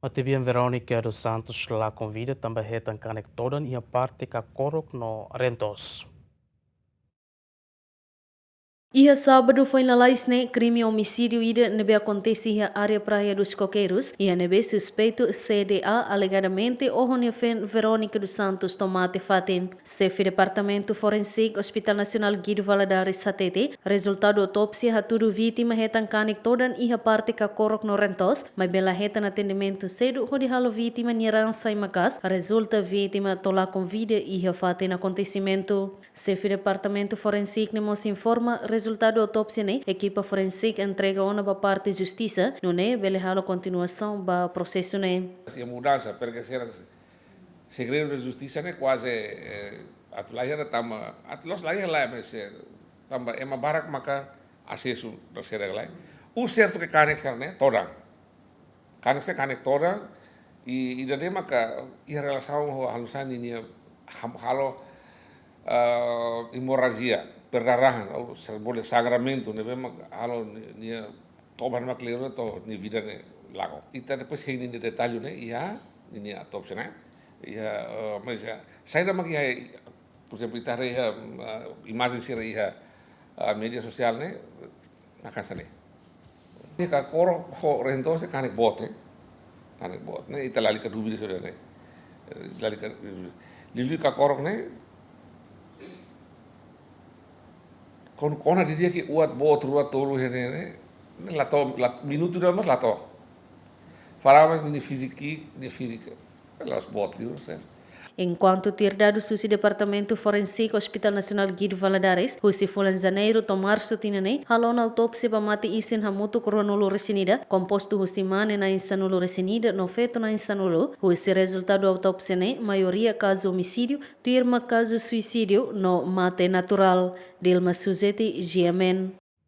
Matebian Verónica dos Santos lakon vida, tanba hetan kanek todan e parte kakorok no rentos. Ia sábado foi na Laisne crime homicídio ida nebe acontece na área praia dos Coqueiros e a nebe suspeito CDA alegadamente o Matebian Verónica dos Santos tomate fatin. Chefe Departamento Forensic Hospital Nacional Guido Valadares Satete, resultado autópsia ha tudo vítima hetan kanek todan e a parte kakorok no rentos, mas bela hetan atendimento cedo ho halo vítima niran sai makas, resulta vítima tola com vida e a fatin acontecimento. Chefe Departamento Forensic nemos informa resultado autópsia ne equipa forensic entrega ona ba parte justiça no ne bele halo continuação ba processo ne. A mudança porque segredo da justiça é quase atulahir tama atulos lahir lá mas tamba é uma barak maka acesso da serega lá o certo que kanek né toda kanek toda e daí maka em relação ao halusan ini halo hemorragia perdarahan ou boleh sangramento né bem halo ni toban mak lero to ni vida né lago ita depois hini de detalhe né ia ini autopsia né ia mas saya dah maki por exemplo ita reha imagem sira ia media sosial né akan sana ni kakorok ho rentos kanek bot né ita lali ka dubi sira né lali ka lili kakorok né kona di dia ki uat bot ruat tolu hene ne lato minuto dah mas lato farava ni física elas bot certo. Enquanto ter dado susi Departamento Forensic Hospital Nacional Guido Valadares, o se foi em janeiro tomar sutinane, halon autópsia para mate isen hamuto coronulo resinida, composto o simane na insanulo resinida, no feto na insanulo, o se resultado autópsia ne, maioria caso homicídio, tuirma caso suicídio, no mate natural, Dilma Suzete, GMN.